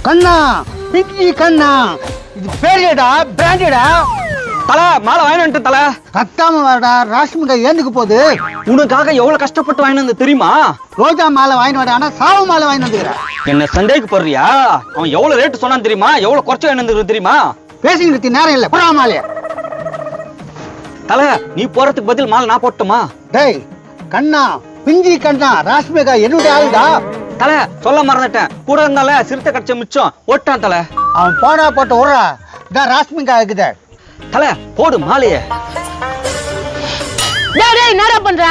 கண்ணா பிங்கி கண்ணா, இது பேரியடா பிராண்டடா. தல மாலை வாங்கிட்டு தல. கத்தாம வாடா, ராஷ்மிகா ஏந்துக்கு போகுது. உனக்காக எவ்வளவு கஷ்டப்பட்டு வாங்கிட்டு வந்து தெரியுமா? ரோஜா மாலை வாங்கிட்டு வாடா, ஆனா சாவு மாலை வாங்கிட்டு வந்துக்கிறேன். என்ன சந்தேகக்கு போடுறியா? அவன் எவ்வளவு ரேட்டு சொன்னான்னு தெரியுமா? எவ்வளவு குறைச்சு வாங்கிட்டு வந்து தெரியுமா? பேசிக்கிட்டு நேரம் இல்ல, புறா மாலைய. தல நீ போறதுக்கு பதில் மாலை நான் போட்டுமா? டேய் கண்ணா பிஞ்சி கண்ணா, ராஷ்மிகா என்னுடைய ஆளுடா. தல சொல்ல மறந்துட்டேன், கூட இருந்தால சிறுத்தை கடிச்ச மிச்சம் ஓட்டான் தல. அவன் போனா போட்டு விடுறா, இதான் ராஷ்மிகா இருக்குது. தல போடு மாலைய. டேய் என்னடா பண்ற?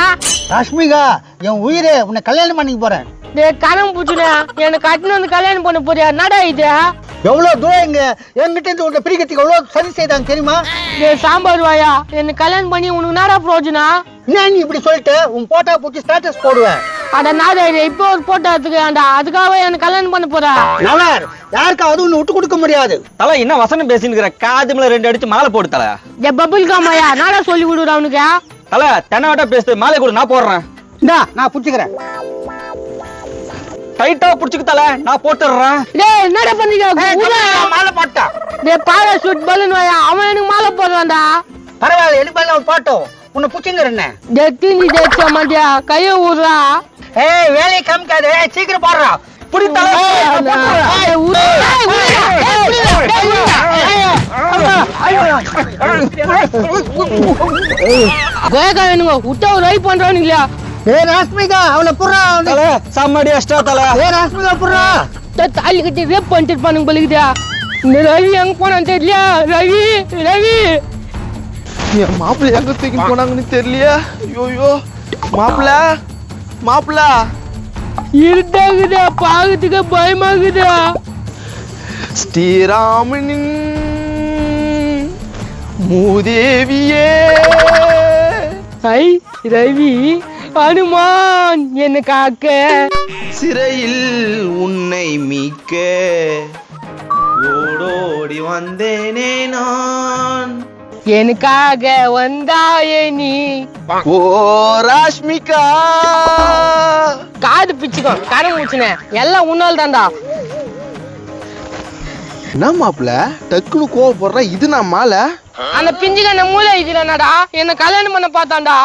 ராஷ்மிகா என் உயிரே, உன்னை கல்யாணம் பண்ணிக்க போறேன். டேய் கரம் பூச்சுடா, எனக்கு கட்டின வந்து கல்யாணம் பண்ண போறியா? என்னடா இது? எவ்வளவு தூரம் எங்க என்கிட்ட இருந்து உன்னை பிரிக்கிறதுக்கு எவ்வளவு சரி செய்தாங்க தெரியுமா? டேய் சாம்பார் வாயா, என்ன கல்யாணம் பண்ணி உனக்கு என்னடா பிரயோஜனம்? ஏன் நீ இப்படி சொல்லிட்டு உன் போட்டா பூச்சி ஸ்டேட்டஸ் போடுவேன். அட நாடா, இப்போ ஒரு போட்டோ எடுத்துக்கேன்டா, அதுக்காக எனக்கு கல்யாணம் பண்ண போறா? நவர் யாருக்காவது ஒண்ணு விட்டு கொடுக்க முடியாது. தல என்ன வசனம் பேசினுக்கிற? காதுல 2 அடிச்சு மாலை போடு தல. டேய் பபுல் காமாயா, நாடா சொல்லி விடுறா அவனுக்கு. தல தென்னவட்டா பேசு, மாலை கூட நான் போடுறேன். இந்தா நான் புடிச்சுக்கிறேன். டைட்டா புடிச்சுக்க தல, நான் போட்டுறேன். டேய் என்னடா பண்றீங்க? மாலை போட்டா டேய் பாராசூட் பலூன் வாயா, அவன் எனக்கு மாலை போடுறான்டா. பரவாயில்ல, எனக்கு மேல அவன் போட்டோம், உன்னை புடிச்சுங்கிற என்ன. டேய் தீனி தேய்ச்ச மாட்டியா, கையை ஊடுறா. ஏய் வேலையை காமிக்காதே, சீக்கிரம் போடுறா. புடி தல. கோயக்கா வேணுங்க, விட்டா ஒரு ரை பண்றானுங்களா? ஏய் ராஷ்மிகா அவளை புறா. தல சாமாடி அஷ்டா தல. ஏய் ராஷ்மிகா புறா. தாலி கட்டி ரேப் பண்ணிட்டு இருப்பானுங்க போலிக்குதா. இந்த ரவி எங்க போனான்னு தெரியல. ரவி ரவி என் மாப்பிள்ளை எங்க தூக்கி போனாங்கன்னு தெரியலையா? ஐயோ மாப்பிள்ள மாப்பிள்ள இருட்டாகுதா, பாக்கிறதுக்கு பயமாகுதா. ஸ்ரீராமனின் மூதேவியே. ஐ ரவி, அனுமான் என்ன காக்க, சிறையில் உன்னை மீட்க ஓடோடி வந்தேனே நான். எனக்காக வந்தாயே நீ. ஓ ராஷ்மிகா. காது பிச்சுக்கோ, கரை மூச்சுனே, எல்லாம் உன்னால தான்டா. என்ன மாப்பிள்ள டக்குனு கோவப்படுற? இது நான் மாலை. அந்த பிஞ்சுக்கான மூளை இதுலடா, என்ன கல்யாணம் பண்ண பார்த்தான்டா.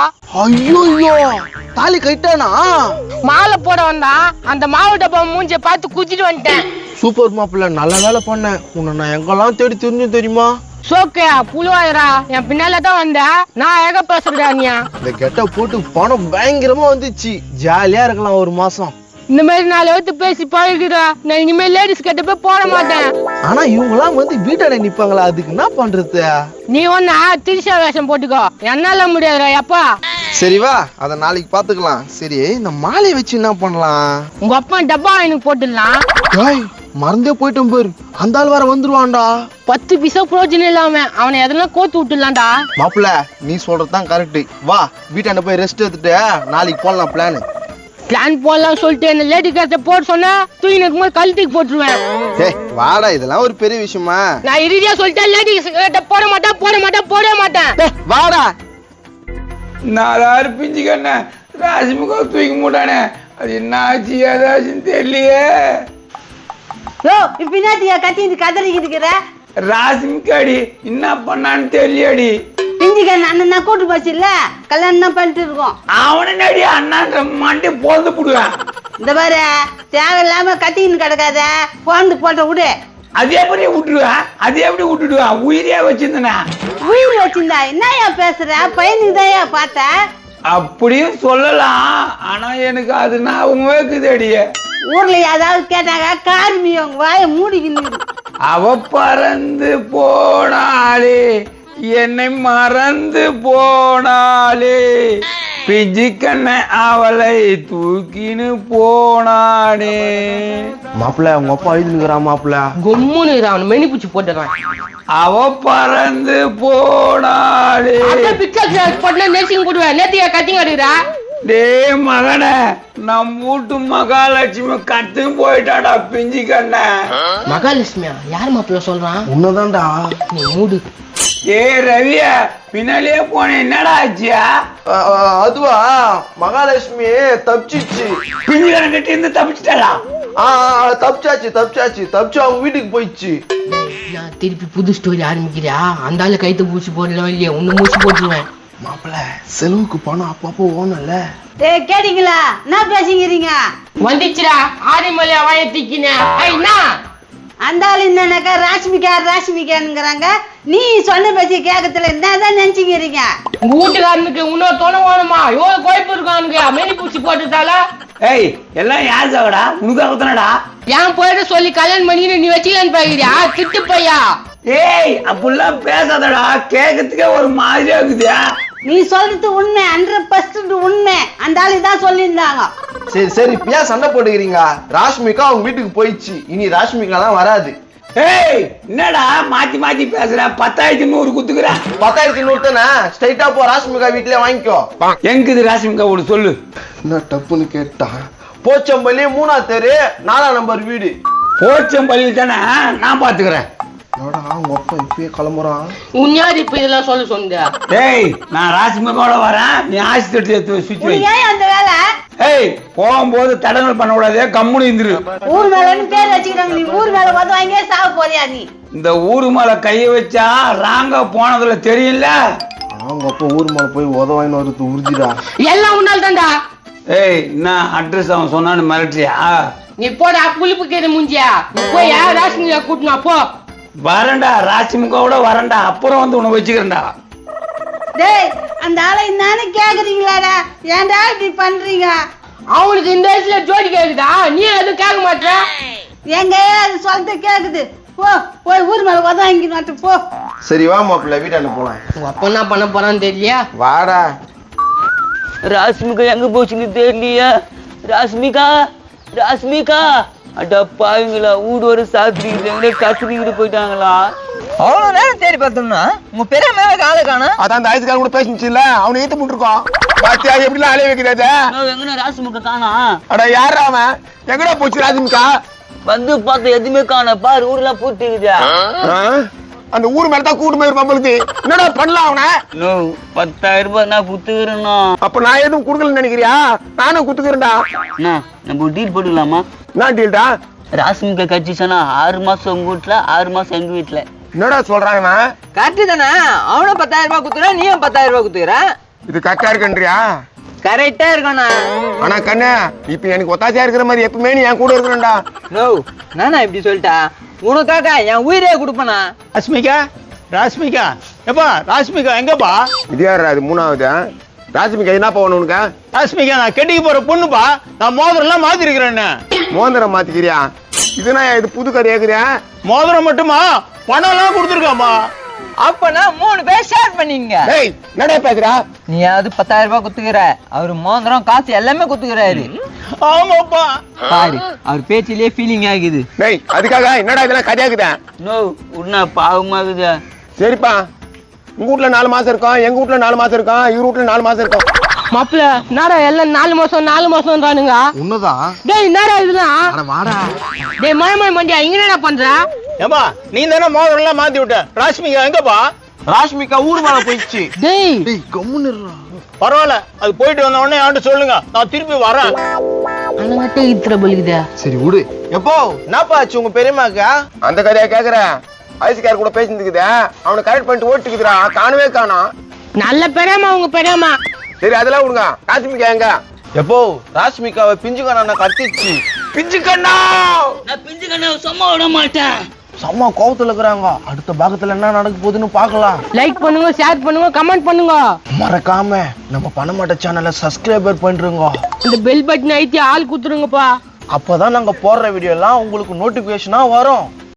ஐயோ தாலி கட்டானா? மாலை போட வந்தா, அந்த மாவு டப்பா மூஞ்ச பார்த்து குதிட்டு வந்துட்டேன். சூப்பர் மாப்பிள்ள, நல்ல வேலை பண்ண. உன்னை நான் எங்கெல்லாம் தேடி தெரிஞ்சு தெரியுமா? சோக்கையா புழுவாயிரா, என் பின்னால தான் வந்த. நான் எங்க பேசுறா நீயா? இந்த கெட்ட போட்டு பணம் பயங்கரமா வந்துச்சு, ஜாலியா இருக்கலாம் ஒரு மாசம். இந்த மாதிரி 4 எழுத்து பேசி பழகுறா, நான் இனிமேல் லேடிஸ் கிட்ட போய் போட மாட்டேன். ஆனா இவங்கெல்லாம் வந்து வீட்டாட நிப்பாங்களா, அதுக்கு என்ன பண்றது? நீ ஒன்னா திரிசா வேஷம் போட்டுக்கோ, என்னால முடியாதுடா எப்பா. சரி வா, அத நாளைக்கு பாத்துக்கலாம். சரி இந்த மாலையை வச்சு என்ன பண்ணலாம்? உங்க அப்பா டப்பா எனக்கு போட்டுடலாம். ஏய் மறந்தே போயிட்டோம் பேரு, அந்த ஆள் வேற வந்துருவான்டா. 10 பைசா பிரோஜனம் இல்லாம அவனை எதனா கோத்து விட்டுலாம்டா. மாப்பிள்ள நீ சொல்றதுதான் கரெக்ட். வா வீட்டாண்ட போய் ரெஸ்ட் எடுத்துட்டு நாளைக்கு போடலாம் பிளான் போடலாம் சொல்லிட்டு என்ன லேடி கேட்ட போட சொன்னா தூக்கி இருக்கும்போது கழுத்துக்கு போட்டுருவேன். ஏய் வாடா, இதெல்லாம் ஒரு பெரிய விஷயமா? நான் இறுதியா சொல்லிட்டேன், லேடி கேட்ட போட மாட்டேன். வாடா. 4 பிஞ்சுக்கண்ண ராசிமுக தூக்கி மூட்டானே, அது என்ன ஆச்சு ஏதாச்சுன்னு தெரியலையே. பின்னாடியா கத்திட்டு கதறிக்கிட்டு இருக்கிற? ராசிமுக்காடி என்ன பண்ணான்னு தெரியலடி. பிஞ்சுக்கண்ண அண்ணன் கூட்டு போச்சு இல்ல, கல்யாணம் தான் பண்ணிட்டு இருக்கோம். அவனை நடி அண்ணான்ற மண்டி போந்து போடுவேன். இந்த பாரு தேவையில்லாம கத்திக்கின்னு கிடக்காத, போந்து போட்ட விடு. அது எப்படி விட்டுருவேன்? அது எப்படி விட்டுடுவேன்? உயிரியா வச்சிருந்தனா? உயிர் வச்சிருந்தா என்னையா பேசுற? பையனுக்கு தான் பார்த்த. அப்படியும் சொல்லலாம், ஆனா எனக்கு அது ஞாபகமே இருக்குதடிய. ஊர்ல ஏதாவது கேட்டாங்க கார்மி உங்க வாய மூடிக்கின்னு. அவ பறந்து போனாலே, என்னை மறந்து போனாலே, பிஞ்சிக்கண்ண அவளை தூக்கின்னு போனானே. மாப்பிள்ள உங்க அப்பா எழுதிருக்கிறா மாப்பிள்ள. கும்முன்னு அவன் மெனி பூச்சி போட்டுறான். அவ பறந்து போனாலே. நெர்சிங் போடுவேன், நேத்தியா கத்திங்க அடிக்கிறா. டே மகன, நம் வீட்டு மகாலட்சுமி கத்து போயிட்டாடா பிஞ்சிக்கண்ண. மகாலட்சுமியா? யார் மாப்பிள்ள சொல்றான்? உன்னதான்டா. நீ மூடு. ஏ ரவிய பின்னாலே போன என்னடா ஆச்சியா? அதுவா மகாலட்சுமி தப்பிச்சிச்சு. பிஞ்சுக்கண்ண கிட்ட இருந்து தப்பிச்சிட்டாடா. தப்பிச்சு அவங்க வீட்டுக்கு போயிடுச்சு. நான் திருப்பி புது ஸ்டோரி ஆரம்பிக்கிறியா? அந்த ஆளு கைத்து பூச்சி போடலாம் இல்லையா? ஒண்ணு மூச்சு போட்டுருவேன். மாப்பிள்ள செலவுக்கு பணம் அப்பப்போ ஓனல்ல. ஏய் கேட்டீங்களா? என்ன பேசிக்கிறீங்க? வந்துச்சுடா ஆதிமலை வாயத்திக்கினேன். ஐயா அந்த ஆள் என்னன்னாக்கா ராஷ்மிகாங்கிறாங்க. நீ சொன்ன பேசி கேட்கறதுல என்னதான் நினைச்சுக்கிறீங்க? உங்க வீட்டுக்காரனுக்கு இன்னொரு துணை வேணுமா? எவ்வளவு குழப்பம் இருக்கானுங்க மெனி பூச்சி போட்டுட்டால. ஏய் எல்லாம் யார் சாகடா? உனக்காக தானடா. ஏன் போயிட்டு சொல்லி கல்யாணம் பண்ணி நீ வச்சுக்கலான்னு பாக்குறியா? திட்டு பையா. ஏய் அப்படிலாம் பேசாதடா, கேட்கறதுக்கே ஒரு மாதிரியா இருக்குதியா. நீ சொல்றது உண்மை, 100% உண்மை. அந்த ஆளு தான் சொல்லியிருந்தாங்க. சரி ஏன் சண்டை போட்டுக்கிறீங்க? ராஷ்மிகா அவங்க வீட்டுக்கு போயிடுச்சு, இனி ராஷ்மிகாலாம் வராது. ஏய் என்னடா மாத்தி மாத்தி பேசுற? 10,100 குத்துக்குற. 10,100 தானே, ஸ்ட்ரைட்டா போ ராஷ்மிகா வீட்லயே வாங்கிக்கோ. எங்குது ராஷ்மிகா வீடு சொல்லு. என்ன டப்புன்னு கேட்டா? போச்சம்பள்ளி 3ஆம் தெரு 4ஆம் நம்பர் வீடு. போச்சம்பள்ளியில் தானே, நான் பாத்துக்கிறேன். என்னடா உங்க அப்பா இப்பயே கிளம்புறான்? உன்யார் இப்ப இதெல்லாம் சொல்ல சொன்னியா? ஏய் நான் ராஷ்மிகாவோட வரேன், நீ ஆசி தட்டு சுத்தி வை. ஏன் அந்த வேலை? ஏய் போகும்போது தடங்கள் பண்ண கூடாது, கம்முனு இருந்துரு. ஊர் மேலன்னு பேர் வச்சுக்கிறாங்க. நீ ஊர் மேல வந்து வாங்கியே சாக போறியா நீ? இந்த ஊரு மேல கைய வச்சா ராங்க போனதுல தெரியல. அவங்க அப்பா ஊர் மேல போய் உதவாயின்னு வருது உறுதிடா. எல்லாம் உன்னால தான்டா. ஏய் என்ன அட்ரஸ் அவன் சொன்னான்னு மிரட்டியா? நீ போடா புளிப்பு கேடு முஞ்சியா. நீ போய் யார் ராசினியா கூட்டினா போ. வரண்டா ராசிமுகாவோட வரண்டா, அப்புறம் வந்து உன்னை வச்சுக்கிறேன்டா. டேய் அந்த ஆளை என்னன்னு கேக்குறீங்களாடா? ஏன்டா இப்படி பண்றீங்க? அவனுக்கு இந்த வயசுல ஜோடி கேக்குதா? நீ எதுவும் கேட்க மாட்ட. எங்க அது சொல்லிட்டு கேக்குது. போய் ஊர் மேல உதவ வாங்கிட்டு போ. சரி வா மாப்பிள்ள வீட்டாண்ட போலாம். உங்க அப்பா என்ன பண்ண போறான்னு தெரியலையா? வாடா. ராஷ்மிகா எங்க போச்சுன்னு தெரியலையா? ராஷ்மிகா அட பாவீங்களா, வீடு ஒரு சாத்திரிக்கிட்டு கத்திரிக்கிட்டு போயிட்டாங்களா? அவ்வளவு நேரம் தேடி பார்த்தோம்னா உங்க பெரிய காலை காணும். அதான் அந்த ஆயுசுக்காரன் கூட பேசிச்சுல, அவனை ஈத்து முட்டிருக்கோம். பாத்தியா எப்படிலாம் அலைய வைக்கிறாத? எங்கன்னு ராஷ்மிகா காணா? அட யாரா அவன்? எங்கடா போச்சு ராஜிமிகா? வந்து பார்த்து எதுவுமே காண பாரு, ஊர்ல பூட்டிக்குதா? அந்த ஊர் மேலதான் கூட்டு போயிருப்பான் பொழுது. என்னடா பண்ணலாம் அவனை? 10,000 ரூபாய் நான் குத்துக்கிறேன்னா. அப்ப நான் எதுவும் குடுக்கலன்னு நினைக்கிறியா? நானும் குத்துக்கிறேன்டா. நம்ம டீல் போட்டுக்கலாமா? என்ன டீல்டா? ராஷ்மிகா கட்சிச்சானா 6 மாசம் உங்க வீட்டுல, 6 மாசம் எங்க வீட்டுல. என்னடா சொல்றாங்க? கரெக்ட் தானே? அவனும் 10,000 ரூபாய் குத்துற, நீயும் 10,000 ரூபாய் குத்துக்கிற. இது கரெக்டா இருக்குன்றியா? கரெக்டா இருக்கண்ணா. ஆனா கண்ணு இப்ப எனக்கு ஒத்தாச்சியா இருக்கிற மாதிரி எப்பவுமே நீ என் கூட இருக்கிறேன்டா. நோ நானா இப்படி சொல்லிட்டா? உனக்காக என் உயிரே கொடுப்பனா? ராஷ்மிகா எப்பா ராஷ்மிகா எங்கப்பா? இது யாரா? அது 3ஆவது ராஜ்மிகா. என்ன போகணும் உனக்கு? ராஷ்மிகா நான் கெட்டிக்கு போற பொண்ணுப்பா. நான் மோதிரம் எல்லாம் மாத்தி இருக்கிறேன்னு. மோதிரம் மாத்திக்கிறியா? இதுனா இது புது கதை கேக்குறியா? மோதிரம் மட்டுமா, பணம் எல்லாம் கொடுத்துருக்காமா. அப்பனா 3 பேர் ஷேர் பண்ணீங்க. டேய் என்னடா பேசுறா? நீ அது 10,000 ரூபாய் குத்துக்கிற, அவரு மோதிரம் காசு எல்லாமே குத்துக்கிறாரு. ஆமாப்பா. பாரு அவர் பேச்சிலே ஃபீலிங் ஆகுது. டேய் அதுக்காக என்னடா இதெல்லாம் கதையாக்குதா? உன்ன பாவமாகுதா? சரிப்பா, உங்க வீட்ல 4 மாசம் இருக்கும், எங்க வீட்ல 4 மாசம் இருக்கும், இவரு வீட்ல 4 மாசம் இருக்கும். மாப்பிள்ள நாடா எல்லாம் 4 மாசம் தானுங்க. உன்னதான். டேய் என்னடா இதெல்லாம்? அட வாடா. டேய் மயமாய் மண்டியா இங்க என்னடா பண்ற? ஏப்பா நீ தானே மோதிரம் எல்லாம் மாத்தி விட்ட. ராஷ்மிகா எங்கப்பா? ராஷ்மிகா ஊர் மேல போயிடுச்சு. டேய் டேய் கம்முன்னு இருடா. பரவாயில்ல, அது போயிட்டு வந்த உடனே என்கிட்ட சொல்லுங்க, நான் திருப்பி வரேன். அண்ணாட்டே இத்திர பலிக்குதா? சரி விடு. எப்போ என்னப்பா ஆச்சு உங்க பெரியமாக்கா? அந்த கதையா கேக்குறேன். ஐசிக்கார கூட பேசிட்டு அவனை கரெக்ட் பண்ணிட்டு ஓட்டுக்குதுடா, காணவே காணோம். நல்ல பெரியம்மா உங்க பெரியம்மா. சரி அதெல்லாம் விடுங்க. ராஷ்மிகா எங்க? எப்போ ராஷ்மிகாவை பிஞ்சு கண்ணா கத்திச்சு. பிஞ்சு கண்ணா நான் பிஞ்சு கண்ணா சும்மா விட மாட்டேன். செம்ம கோவத்துல இருக்கிறாங்க. அடுத்த பாகத்துல என்ன நடக்க போகுதுன்னு பாக்கலாம். லைக் பண்ணுங்க, ஷேர் பண்ணுங்க, கமெண்ட் பண்ணுங்க. மறக்காம நம்ம பணமாட்ட சேனலை சப்ஸ்கிரைபர் பண்ணிருங்க. இந்த பெல் பட்டன் அழுத்தி ஆள் குத்துருங்கப்பா. அப்பதான் நாங்க போடுற வீடியோ எல்லாம் உங்களுக்கு நோட்டிபிகேஷனா வரும்.